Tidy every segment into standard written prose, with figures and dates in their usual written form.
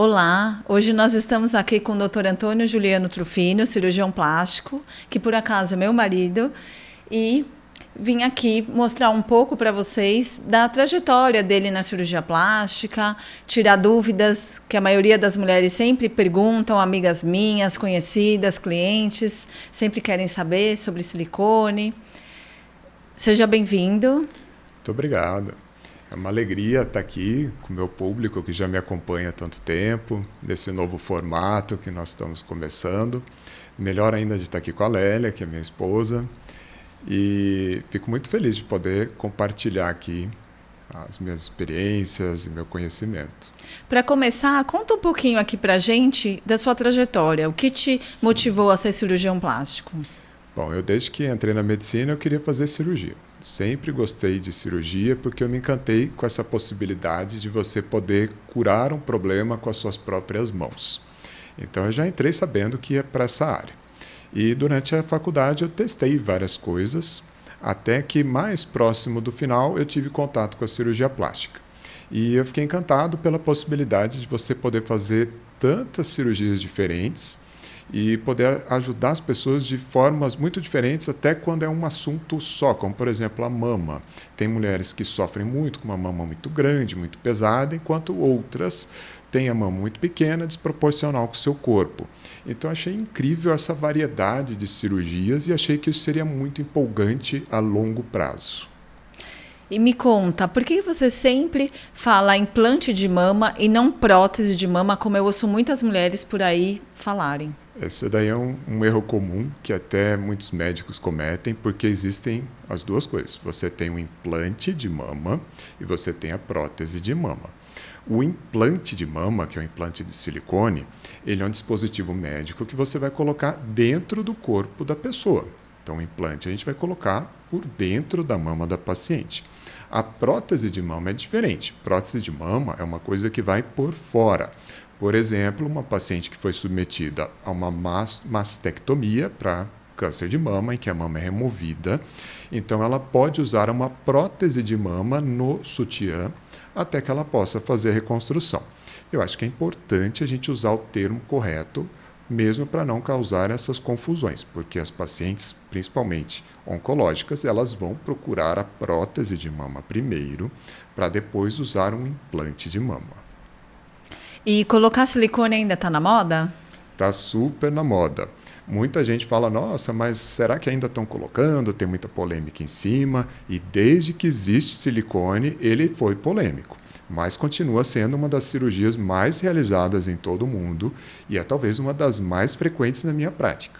Olá, hoje nós estamos aqui com o Dr. Antônio Juliano Trufino, cirurgião plástico, que por acaso é meu marido, e vim aqui mostrar um pouco para vocês da trajetória dele na cirurgia plástica, tirar dúvidas que a maioria das mulheres sempre perguntam, amigas minhas, conhecidas, clientes, sempre querem saber sobre silicone. Seja bem-vindo. Muito obrigado. É uma alegria estar aqui com o meu público que já me acompanha há tanto tempo, nesse novo formato que nós estamos começando. Melhor ainda de estar aqui com a Lélia, que é minha esposa. E fico muito feliz de poder compartilhar aqui as minhas experiências e meu conhecimento. Para começar, conta um pouquinho aqui para a gente da sua trajetória. O que te motivou a ser cirurgião plástico? Bom, eu desde que entrei na medicina eu queria fazer cirurgia. Sempre gostei de cirurgia porque eu me encantei com essa possibilidade de você poder curar um problema com as suas próprias mãos. Então eu já entrei sabendo que ia para essa área. E durante a faculdade eu testei várias coisas, até que mais próximo do final eu tive contato com a cirurgia plástica. E eu fiquei encantado pela possibilidade de você poder fazer tantas cirurgias diferentes e poder ajudar as pessoas de formas muito diferentes, até quando é um assunto só, como, por exemplo, a mama. Tem mulheres que sofrem muito com uma mama muito grande, muito pesada, enquanto outras têm a mama muito pequena, desproporcional com o seu corpo. Então, achei incrível essa variedade de cirurgias e achei que isso seria muito empolgante a longo prazo. E me conta, por que você sempre fala implante de mama e não prótese de mama, como eu ouço muitas mulheres por aí falarem? Esse daí é um erro comum que até muitos médicos cometem, porque existem as duas coisas. Você tem o implante de mama e você tem a prótese de mama. O implante de mama, que é o implante de silicone, ele é um dispositivo médico que você vai colocar dentro do corpo da pessoa. Então, o implante a gente vai colocar por dentro da mama da paciente. A prótese de mama é diferente. Prótese de mama é uma coisa que vai por fora. Por exemplo, uma paciente que foi submetida a uma mastectomia para câncer de mama, em que a mama é removida, então ela pode usar uma prótese de mama no sutiã até que ela possa fazer a reconstrução. Eu acho que é importante a gente usar o termo correto, mesmo para não causar essas confusões, porque as pacientes, principalmente oncológicas, elas vão procurar a prótese de mama primeiro, para depois usar um implante de mama. E colocar silicone ainda está na moda? Está super na moda. Muita gente fala, nossa, mas será que ainda estão colocando? Tem muita polêmica em cima. E desde que existe silicone, ele foi polêmico. Mas continua sendo uma das cirurgias mais realizadas em todo o mundo e é talvez uma das mais frequentes na minha prática.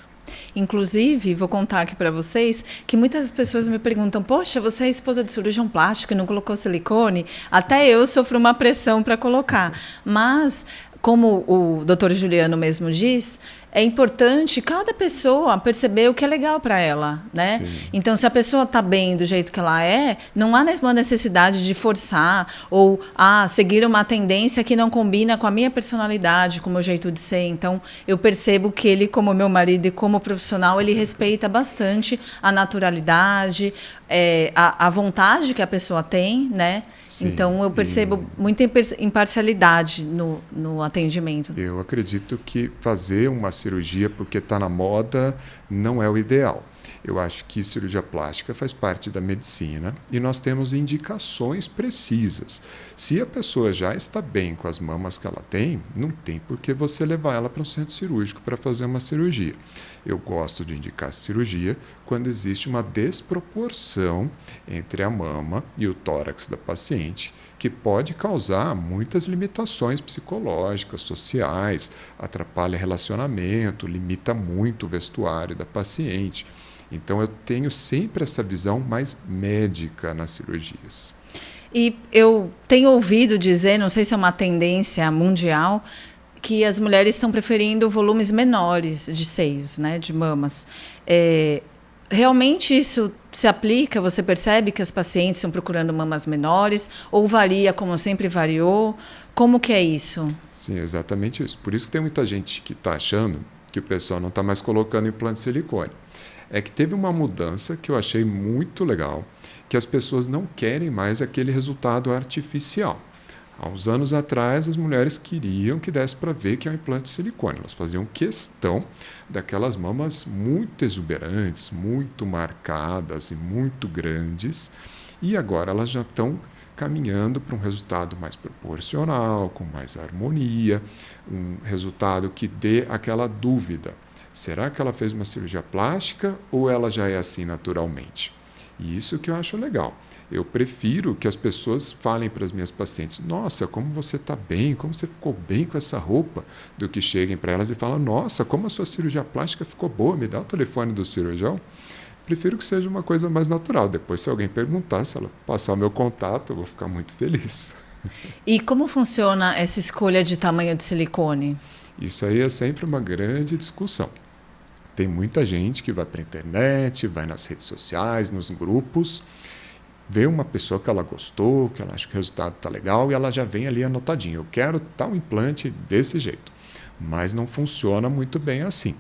Inclusive, vou contar aqui para vocês que muitas pessoas me perguntam: poxa, você é esposa de cirurgião plástico e não colocou silicone? Até eu sofro uma pressão para colocar. Mas, como o Dr. Juliano mesmo diz, é importante cada pessoa perceber o que é legal para ela, né? Sim. Então, se a pessoa está bem do jeito que ela é, não há nenhuma necessidade de forçar ou seguir uma tendência que não combina com a minha personalidade, com o meu jeito de ser. Então, eu percebo que ele, como meu marido e como profissional, ele respeita bastante a naturalidade, a vontade que a pessoa tem, né? Sim, então, eu percebo muita imparcialidade no atendimento. Eu acredito que fazer uma cirurgia porque está na moda não é o ideal. Eu acho que cirurgia plástica faz parte da medicina e nós temos indicações precisas. Se a pessoa já está bem com as mamas que ela tem, não tem por que você levar ela para um centro cirúrgico para fazer uma cirurgia. Eu gosto de indicar cirurgia quando existe uma desproporção entre a mama e o tórax da paciente, que pode causar muitas limitações psicológicas, sociais, atrapalha relacionamento, limita muito o vestuário da paciente. Então, eu tenho sempre essa visão mais médica nas cirurgias. E eu tenho ouvido dizer, não sei se é uma tendência mundial, que as mulheres estão preferindo volumes menores de seios, né, de mamas. Realmente isso se aplica? Você percebe que as pacientes estão procurando mamas menores? Ou varia como sempre variou? Como que é isso? Sim, exatamente isso. Por isso que tem muita gente que está achando que o pessoal não está mais colocando implante de silicone. É que teve uma mudança que eu achei muito legal, que as pessoas não querem mais aquele resultado artificial. Há uns anos atrás, as mulheres queriam que desse para ver que é um implante de silicone. Elas faziam questão daquelas mamas muito exuberantes, muito marcadas e muito grandes. E agora elas já estão caminhando para um resultado mais proporcional, com mais harmonia, um resultado que dê aquela dúvida. Será que ela fez uma cirurgia plástica ou ela já é assim naturalmente? E isso que eu acho legal. Eu prefiro que as pessoas falem para as minhas pacientes: nossa, como você está bem, como você ficou bem com essa roupa, do que cheguem para elas e falam: nossa, como a sua cirurgia plástica ficou boa, me dá o telefone do cirurgião. Prefiro que seja uma coisa mais natural. Depois, se alguém perguntar, se ela passar o meu contato, eu vou ficar muito feliz. E como funciona essa escolha de tamanho de silicone? Isso aí é sempre uma grande discussão. Tem muita gente que vai para a internet, vai nas redes sociais, nos grupos, vê uma pessoa que ela gostou, que ela acha que o resultado está legal e ela já vem ali anotadinho: eu quero tal implante desse jeito. Mas não funciona muito bem assim.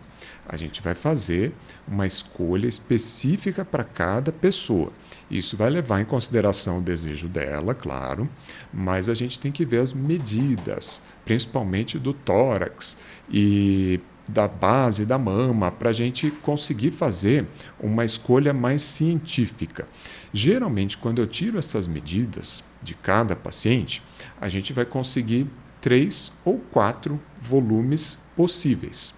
A gente vai fazer uma escolha específica para cada pessoa. Isso vai levar em consideração o desejo dela, claro, mas a gente tem que ver as medidas, principalmente do tórax e da base da mama, para a gente conseguir fazer uma escolha mais científica. Geralmente, quando eu tiro essas medidas de cada paciente, a gente vai conseguir 3 ou 4 volumes possíveis.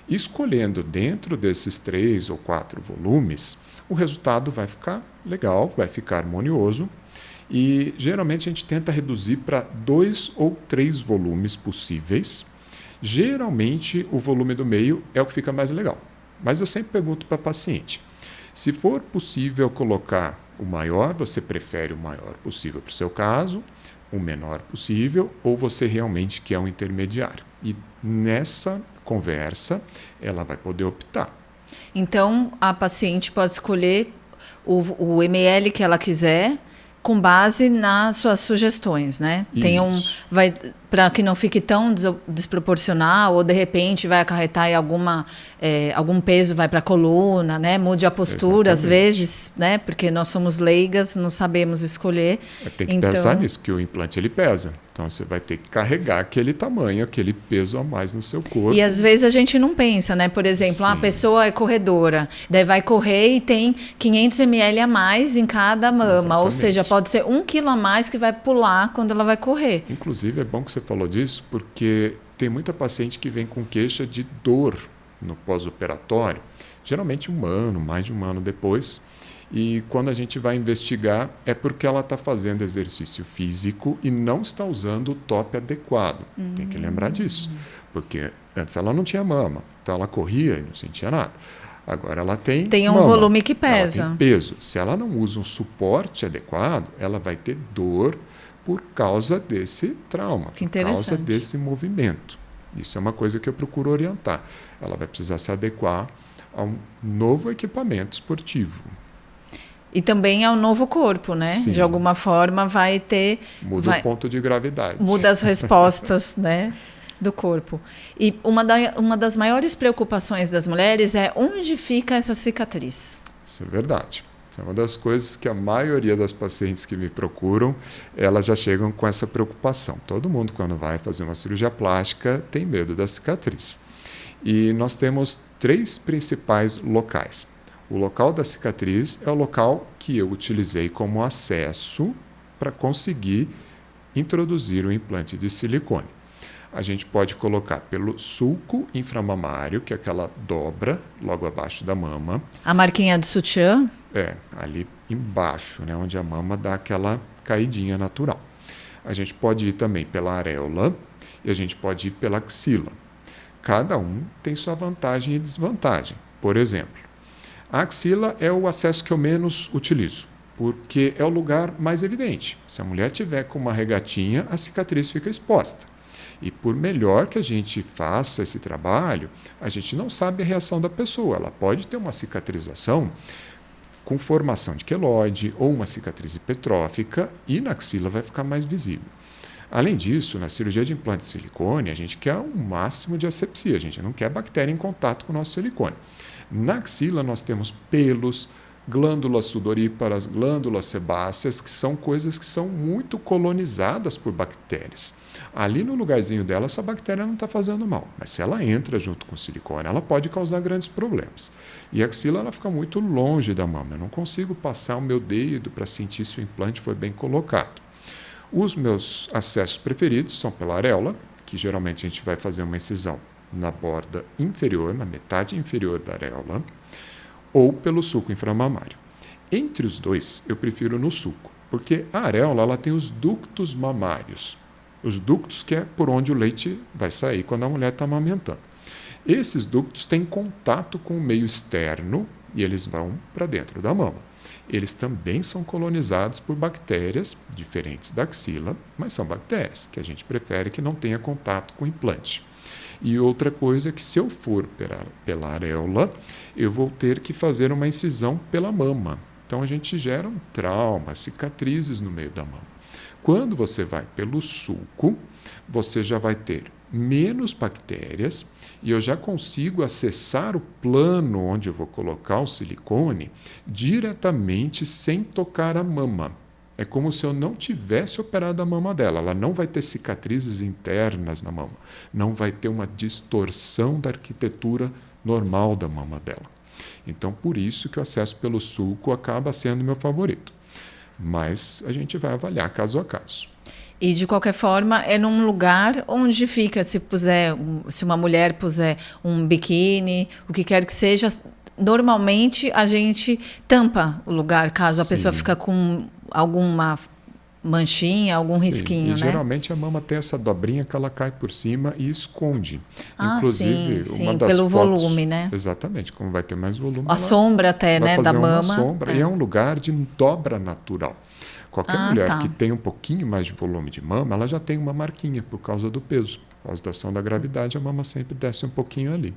Escolhendo dentro desses 3 ou 4 volumes, o resultado vai ficar legal, vai ficar harmonioso, e geralmente a gente tenta reduzir para 2 ou 3 volumes possíveis. Geralmente o volume do meio é o que fica mais legal, mas eu sempre pergunto para a paciente: se for possível colocar o maior, você prefere o maior possível para o seu caso, o menor possível, ou você realmente quer um intermediário? E nessa conversa, ela vai poder optar. Então, a paciente pode escolher o ml que ela quiser com base nas suas sugestões, né? Para que não fique tão desproporcional ou de repente vai acarretar em algum peso vai para a coluna, né? Mude a postura. Exatamente. Às vezes, né? Porque nós somos leigas, não sabemos escolher. Tem que pensar nisso, que o implante ele pesa. Então você vai ter que carregar aquele tamanho, aquele peso a mais no seu corpo. E às vezes a gente não pensa, né? Por exemplo, a pessoa é corredora, daí vai correr e tem 500 ml a mais em cada mama. Exatamente. Ou seja, pode ser 1 quilo a mais que vai pular quando ela vai correr. Inclusive, é bom que você falou disso, porque tem muita paciente que vem com queixa de dor no pós-operatório, geralmente mais de um ano depois. E quando a gente vai investigar, é porque ela está fazendo exercício físico e não está usando o top adequado. Tem que lembrar disso, porque antes ela não tinha mama, então ela corria e não sentia nada. Agora ela tem um volume que pesa. Ela tem peso. Se ela não usa um suporte adequado, ela vai ter dor por causa desse trauma, por causa desse movimento. Isso é uma coisa que eu procuro orientar. Ela vai precisar se adequar a um novo equipamento esportivo. E também ao novo corpo, né? Sim. De alguma forma vai ter... Muda o ponto de gravidade. Muda as respostas, né, do corpo. E uma das maiores preocupações das mulheres é onde fica essa cicatriz. Isso é verdade. Isso é uma das coisas que a maioria das pacientes que me procuram, elas já chegam com essa preocupação. Todo mundo, quando vai fazer uma cirurgia plástica, tem medo da cicatriz. E nós temos 3 principais locais. O local da cicatriz é o local que eu utilizei como acesso para conseguir introduzir o implante de silicone. A gente pode colocar pelo sulco inframamário, que é aquela dobra logo abaixo da mama. A marquinha do sutiã? Ali embaixo, né, onde a mama dá aquela caidinha natural. A gente pode ir também pela areola e a gente pode ir pela axila. Cada um tem sua vantagem e desvantagem. Por exemplo, a axila é o acesso que eu menos utilizo, porque é o lugar mais evidente. Se a mulher tiver com uma regatinha, a cicatriz fica exposta. E por melhor que a gente faça esse trabalho, a gente não sabe a reação da pessoa. Ela pode ter uma cicatrização com formação de queloide ou uma cicatriz hipertrófica e na axila vai ficar mais visível. Além disso, na cirurgia de implante de silicone, a gente quer o máximo de asepsia, a gente não quer bactéria em contato com o nosso silicone. Na axila nós temos pelos, glândulas sudoríparas, glândulas sebáceas, que são coisas que são muito colonizadas por bactérias. Ali no lugarzinho dela, essa bactéria não está fazendo mal, mas se ela entra junto com o silicone, ela pode causar grandes problemas. E a axila ela fica muito longe da mama, eu não consigo passar o meu dedo para sentir se o implante foi bem colocado. Os meus acessos preferidos são pela areola, que geralmente a gente vai fazer uma incisão na borda inferior, na metade inferior da areola, ou pelo sulco inframamário. Entre os dois, eu prefiro no sulco, porque a areola ela tem os ductos mamários. Os ductos que é por onde o leite vai sair quando a mulher está amamentando. Esses ductos têm contato com o meio externo e eles vão para dentro da mama. Eles também são colonizados por bactérias diferentes da axila, mas são bactérias que a gente prefere que não tenha contato com o implante. E outra coisa é que se eu for pela areola, eu vou ter que fazer uma incisão pela mama. Então a gente gera um trauma, cicatrizes no meio da mama. Quando você vai pelo sulco, você já vai ter menos bactérias e eu já consigo acessar o plano onde eu vou colocar o silicone diretamente sem tocar a mama. É como se eu não tivesse operado a mama dela. Ela não vai ter cicatrizes internas na mama. Não vai ter uma distorção da arquitetura normal da mama dela. Então, por isso que o acesso pelo sulco acaba sendo meu favorito. Mas a gente vai avaliar caso a caso. E, de qualquer forma, é num lugar onde fica, se uma mulher puser um biquíni, o que quer que seja, normalmente a gente tampa o lugar, caso a pessoa fica com alguma manchinha, algum risquinho, né? Geralmente a mama tem essa dobrinha que ela cai por cima e esconde. Inclusive, sim, uma das pelo fotos, volume, né? Exatamente, como vai ter mais volume. A sombra até, né, da mama. Uma sombra, e é um lugar de dobra natural. Qualquer mulher que tem um pouquinho mais de volume de mama, ela já tem uma marquinha por causa do peso. Por causa da ação da gravidade, a mama sempre desce um pouquinho ali.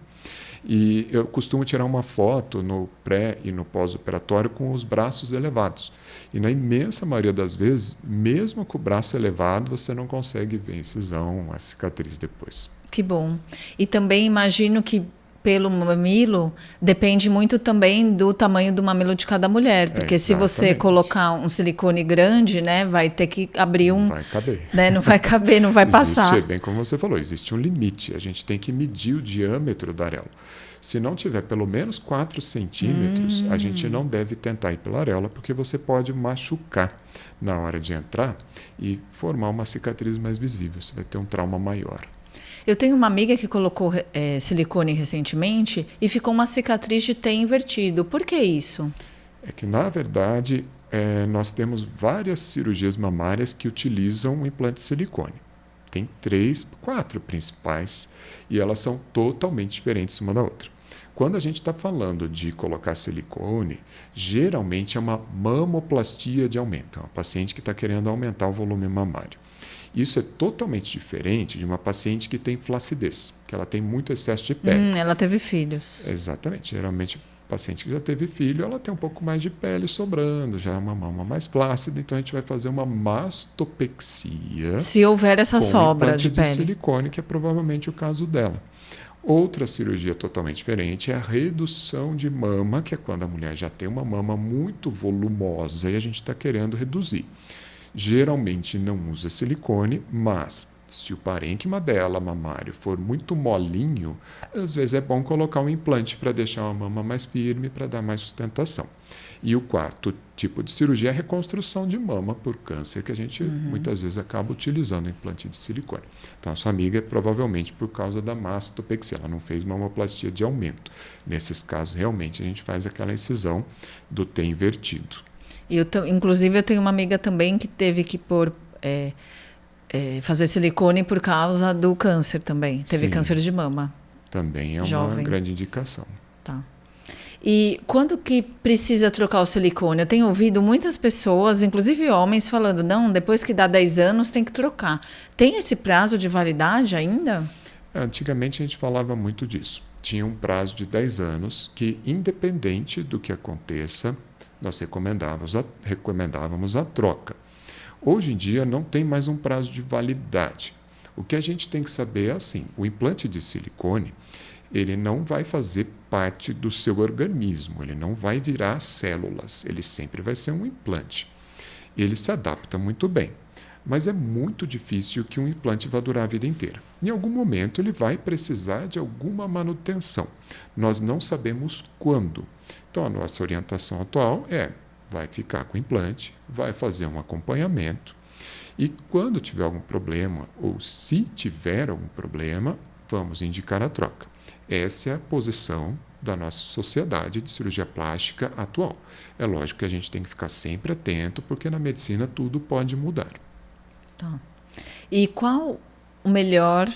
E eu costumo tirar uma foto no pré e no pós-operatório com os braços elevados. E na imensa maioria das vezes, mesmo com o braço elevado, você não consegue ver a incisão, a cicatriz depois. Que bom. E também imagino que pelo mamilo depende muito também do tamanho do mamilo de cada mulher, porque se você colocar um silicone grande, né, vai ter que abrir um... Não vai caber. Né, não vai caber, não vai passar. Existe, bem como você falou, existe um limite. A gente tem que medir o diâmetro da areola. Se não tiver pelo menos 4 centímetros, a gente não deve tentar ir pela areola, porque você pode machucar na hora de entrar e formar uma cicatriz mais visível. Você vai ter um trauma maior. Eu tenho uma amiga que colocou silicone recentemente e ficou uma cicatriz de T invertido. Por que isso? É que, na verdade, nós temos várias cirurgias mamárias que utilizam o implante de silicone. Tem 3, 4 principais e elas são totalmente diferentes uma da outra. Quando a gente está falando de colocar silicone, geralmente é uma mamoplastia de aumento. É uma paciente que está querendo aumentar o volume mamário. Isso é totalmente diferente de uma paciente que tem flacidez, que ela tem muito excesso de pele. Ela teve filhos. Exatamente. Geralmente, a paciente que já teve filho, ela tem um pouco mais de pele sobrando, já é uma mama mais flácida, então a gente vai fazer uma mastopexia. Se houver essa sobra de pele. Silicone, que é provavelmente o caso dela. Outra cirurgia totalmente diferente é a redução de mama, que é quando a mulher já tem uma mama muito volumosa e a gente está querendo reduzir. Geralmente não usa silicone, mas se o parênquima dela, mamário, for muito molinho, às vezes é bom colocar um implante para deixar a mama mais firme, para dar mais sustentação. E o quarto tipo de cirurgia é a reconstrução de mama por câncer, que a gente muitas vezes acaba utilizando o implante de silicone. Então, a sua amiga é provavelmente por causa da mastopexia, ela não fez mamoplastia de aumento. Nesses casos, realmente, a gente faz aquela incisão do T invertido. Inclusive, eu tenho uma amiga também que teve que fazer silicone por causa do câncer também. Teve câncer de mama. Também é jovem. Uma grande indicação. Tá. E quando que precisa trocar o silicone? Eu tenho ouvido muitas pessoas, inclusive homens, falando, não, depois que dá 10 anos tem que trocar. Tem esse prazo de validade ainda? Antigamente a gente falava muito disso. Tinha um prazo de 10 anos que, independente do que aconteça, nós recomendávamos a troca. Hoje em dia não tem mais um prazo de validade. O que a gente tem que saber é assim, o implante de silicone, ele não vai fazer parte do seu organismo, ele não vai virar células, ele sempre vai ser um implante. Ele se adapta muito bem, mas é muito difícil que um implante vá durar a vida inteira. Em algum momento ele vai precisar de alguma manutenção. Nós não sabemos quando. Então a nossa orientação atual vai ficar com o implante, vai fazer um acompanhamento e quando tiver algum problema ou se tiver algum problema, vamos indicar a troca. Essa é a posição da nossa sociedade de cirurgia plástica atual. É lógico que a gente tem que ficar sempre atento, porque na medicina tudo pode mudar. Tá. E qual o melhor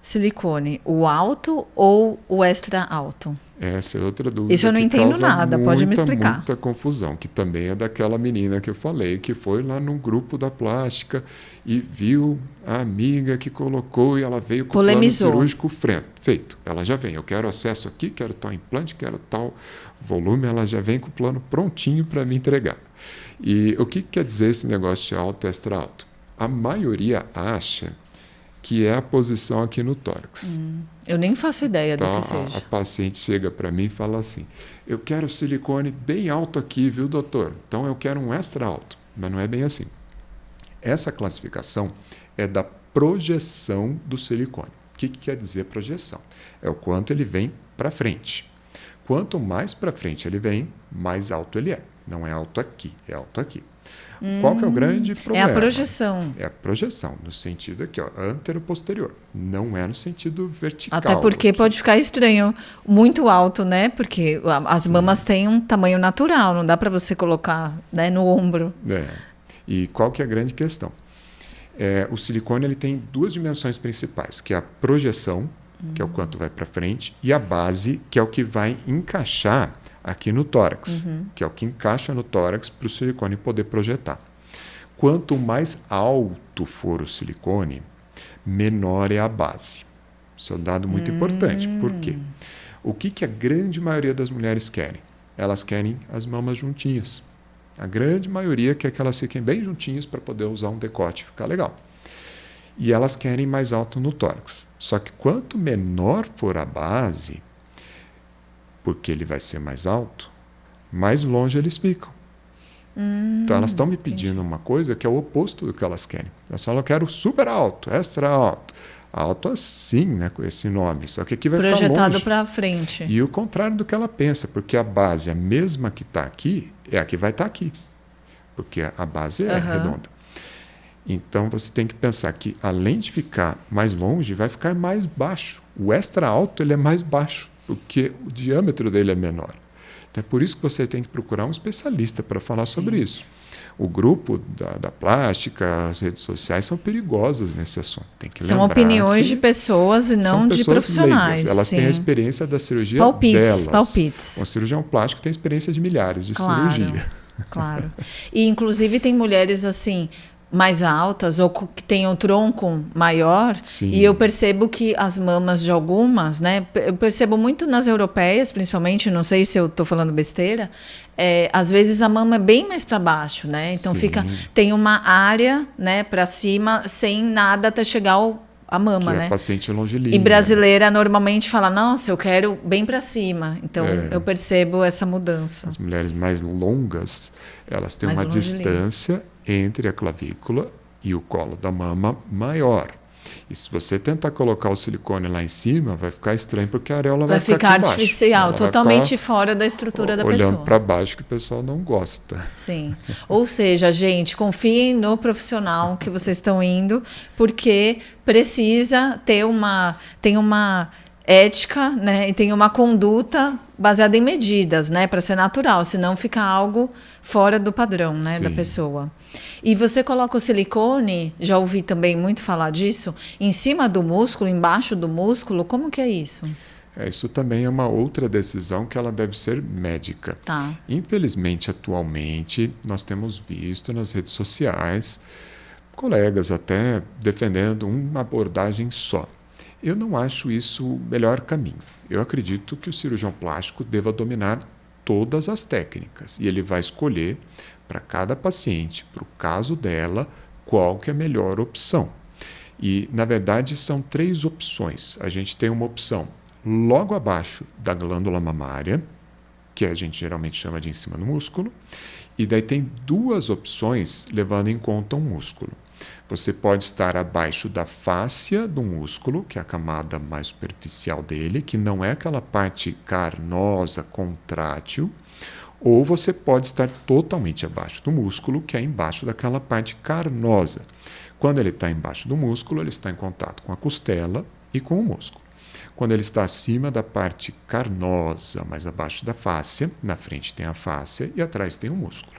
silicone? O alto ou o extra alto? Essa é outra dúvida. Isso eu não entendo nada, pode me explicar. Muita confusão, que também é daquela menina que eu falei, que foi lá num grupo da plástica e viu a amiga que colocou e ela veio com o plano cirúrgico feito. Ela já vem, eu quero acesso aqui, quero tal implante, quero tal volume, ela já vem com o plano prontinho para me entregar. E o que quer dizer esse negócio de alto e extra alto? A maioria acha que é a posição aqui no tórax. Eu nem faço ideia então, do que seja. A paciente chega para mim e fala assim, eu quero silicone bem alto aqui, viu, doutor? Então eu quero um extra alto, mas não é bem assim. Essa classificação é da projeção do silicone. O que quer dizer projeção? É o quanto ele vem para frente. Quanto mais para frente ele vem, mais alto ele é. Não é alto aqui, é alto aqui. Qual que é o grande problema? É a projeção. É a projeção, no sentido aqui, ó, antero-posterior. Não é no sentido vertical. Até porque aqui. Pode ficar estranho, muito alto, né? Porque as mamas têm um tamanho natural, não dá para você colocar, né, no ombro. E qual que é a grande questão? O silicone ele tem duas dimensões principais, que é a projeção, que é o quanto vai para frente, e a base, que é o que vai encaixar aqui no tórax, que é o que encaixa no tórax para o silicone poder projetar. Quanto mais alto for o silicone, menor é a base. Isso é um dado muito importante. Por quê? O que a grande maioria das mulheres querem? Elas querem as mamas juntinhas. A grande maioria quer que elas fiquem bem juntinhas para poder usar um decote e ficar legal. E elas querem mais alto no tórax. Só que quanto menor for a base, porque ele vai ser mais alto, mais longe eles ficam. Então elas estão me pedindo uma coisa que é o oposto do que elas querem. Elas falam, eu quero super alto, extra alto. Alto assim, né, com esse nome. Só que aqui vai projetado ficar longe. para frente. E o contrário do que ela pensa, porque a base, a mesma que está aqui, é a que vai estar aqui. Porque a base é redonda. Então você tem que pensar que, além de ficar mais longe, vai ficar mais baixo. O extra alto ele é mais baixo, porque o diâmetro dele é menor. Então é por isso que você tem que procurar um especialista para falar sobre isso. O grupo da plástica, as redes sociais são perigosas nesse assunto. Tem que são opiniões de pessoas e não de profissionais. Leigas. Elas têm a experiência da cirurgia delas. Palpites. Um cirurgião plástico tem experiência de milhares de cirurgia. Claro. E inclusive tem mulheres assim mais altas ou que têm um tronco maior. Sim. E eu percebo que as mamas de algumas, né? Eu percebo muito nas europeias, principalmente, não sei se eu estou falando besteira, às vezes a mama é bem mais para baixo, né? Então tem uma área, né, para cima sem nada até chegar a mama, que né? É paciente longilínea. E brasileira normalmente fala, nossa, eu quero bem para cima. Então eu percebo essa mudança. As mulheres mais longas, elas têm uma distância entre a clavícula e o colo da mama maior. E se você tentar colocar o silicone lá em cima, vai ficar estranho, porque a areola vai ficar aqui artificial, totalmente fora da estrutura da pessoa. Olhando para baixo, que o pessoal não gosta. Sim. Ou seja, gente, confiem no profissional que vocês estão indo, porque precisa ter tem uma ética, né, e tem uma conduta baseada em medidas, né, para ser natural, senão fica algo fora do padrão, né, da pessoa. E você coloca o silicone, já ouvi também muito falar disso, em cima do músculo, embaixo do músculo, como que é isso? Isso também é uma outra decisão que ela deve ser médica. Tá. Infelizmente, atualmente, nós temos visto nas redes sociais colegas até defendendo uma abordagem só. Eu não acho isso o melhor caminho. Eu acredito que o cirurgião plástico deva dominar todas as técnicas e ele vai escolher para cada paciente, para o caso dela, qual que é a melhor opção. E, na verdade, são 3 opções. A gente tem uma opção logo abaixo da glândula mamária, que a gente geralmente chama de em cima do músculo, e daí tem duas opções levando em conta o músculo. Você pode estar abaixo da fáscia do músculo, que é a camada mais superficial dele, que não é aquela parte carnosa, contrátil, ou você pode estar totalmente abaixo do músculo, que é embaixo daquela parte carnosa. Quando ele está embaixo do músculo, ele está em contato com a costela e com o músculo. Quando ele está acima da parte carnosa, mais abaixo da fáscia, na frente tem a fáscia e atrás tem o músculo.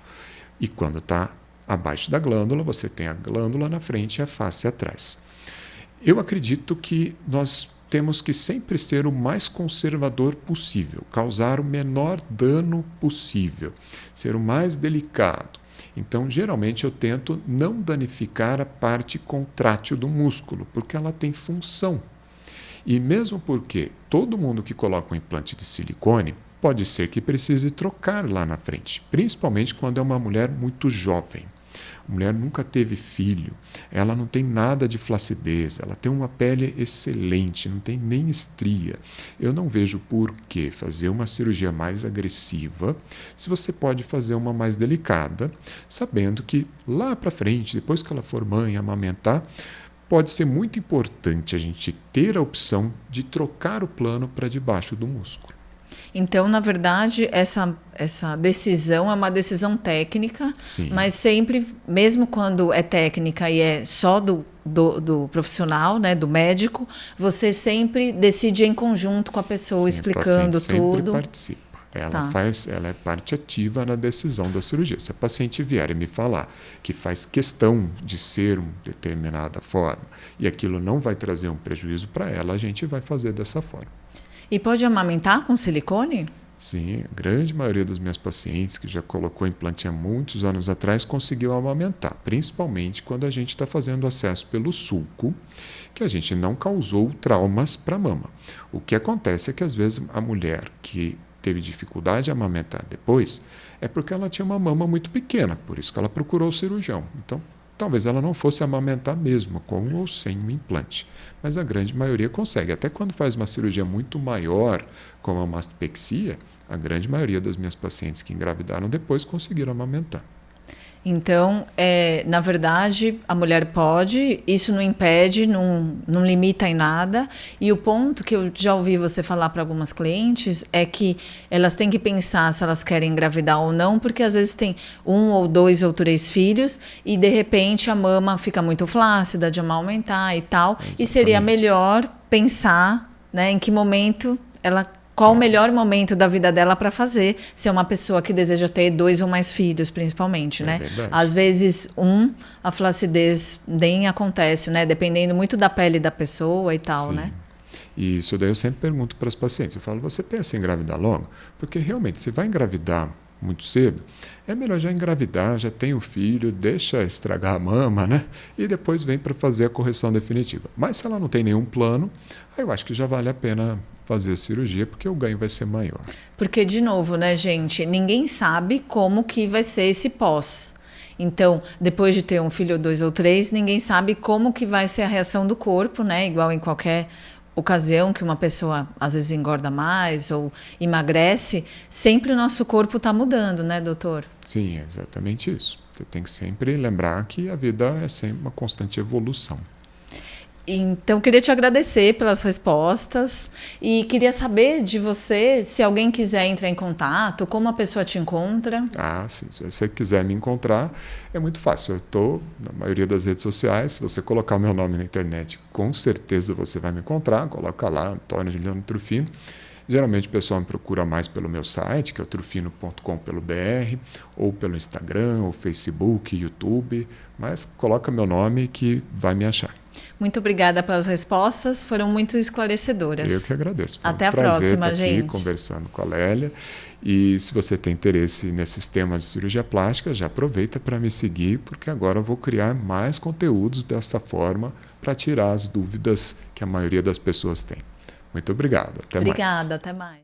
E quando está abaixo da glândula, você tem a glândula na frente e a fáscia atrás. Eu acredito que nós temos que sempre ser o mais conservador possível, causar o menor dano possível, ser o mais delicado. Então, geralmente, eu tento não danificar a parte contrátil do músculo, porque ela tem função. E mesmo porque todo mundo que coloca um implante de silicone pode ser que precise trocar lá na frente, principalmente quando é uma mulher muito jovem. A mulher nunca teve filho, ela não tem nada de flacidez, ela tem uma pele excelente, não tem nem estria. Eu não vejo por que fazer uma cirurgia mais agressiva se você pode fazer uma mais delicada, sabendo que lá para frente, depois que ela for mãe e amamentar, pode ser muito importante a gente ter a opção de trocar o plano para debaixo do músculo. Então, na verdade, essa decisão é uma decisão técnica, Sim. Mas sempre, mesmo quando é técnica e é só do profissional, né, do médico, você sempre decide em conjunto com a pessoa, Sim, explicando a paciente tudo. sempre participa. Ela é parte ativa na decisão da cirurgia. Se a paciente vier e me falar que faz questão de ser uma determinada forma e aquilo não vai trazer um prejuízo para ela, a gente vai fazer dessa forma. E pode amamentar com silicone? Sim, a grande maioria das minhas pacientes que já colocou implante há muitos anos atrás conseguiu amamentar, principalmente quando a gente está fazendo acesso pelo sulco, que a gente não causou traumas para a mama. O que acontece é que às vezes a mulher que teve dificuldade de amamentar depois é porque ela tinha uma mama muito pequena, por isso que ela procurou o cirurgião. Então, talvez ela não fosse amamentar mesmo, com ou sem um implante. Mas a grande maioria consegue. Até quando faz uma cirurgia muito maior, como a mastopexia, a grande maioria das minhas pacientes que engravidaram depois conseguiram amamentar. Então, na verdade, a mulher pode, isso não impede, não limita em nada. E o ponto que eu já ouvi você falar para algumas clientes é que elas têm que pensar se elas querem engravidar ou não, porque às vezes tem 1 ou 2 ou 3 filhos e de repente a mama fica muito flácida de aumentar e tal. Exatamente. E seria melhor pensar, né, em que momento qual o melhor momento da vida dela para fazer, se é uma pessoa que deseja ter 2 ou mais filhos, principalmente, né? Verdade. Às vezes, a flacidez nem acontece, né? Dependendo muito da pele da pessoa e tal, Sim. né? E isso daí eu sempre pergunto para as pacientes. Eu falo, você pensa em engravidar logo? Porque realmente, se vai engravidar muito cedo, é melhor já engravidar, já tem o filho, deixa estragar a mama, né? E depois vem para fazer a correção definitiva. Mas se ela não tem nenhum plano, aí eu acho que já vale a pena fazer a cirurgia, porque o ganho vai ser maior. Porque, de novo, né, gente, ninguém sabe como que vai ser esse pós. Então, depois de ter um filho ou 2 ou 3, ninguém sabe como que vai ser a reação do corpo, né? Igual em qualquer ocasião que uma pessoa às vezes engorda mais ou emagrece, sempre o nosso corpo está mudando, né, doutor? Sim, é exatamente isso. Você tem que sempre lembrar que a vida é sempre uma constante evolução. Então, queria te agradecer pelas respostas e queria saber de você, se alguém quiser entrar em contato, como a pessoa te encontra. Sim. Se você quiser me encontrar, é muito fácil. Eu estou na maioria das redes sociais. Se você colocar o meu nome na internet, com certeza você vai me encontrar. Coloca lá, Antônio Juliano Trufino. Geralmente o pessoal me procura mais pelo meu site, que é o trufino.com.br, ou pelo Instagram, ou Facebook, YouTube, mas coloca meu nome que vai me achar. Muito obrigada pelas respostas, foram muito esclarecedoras. Eu que agradeço. Foi Até um prazer próxima, estar aqui gente. conversando com a Lélia. E se você tem interesse nesses temas de cirurgia plástica, já aproveita para me seguir, porque agora eu vou criar mais conteúdos dessa forma para tirar as dúvidas que a maioria das pessoas tem. Muito obrigado. Até mais. Obrigada, até mais.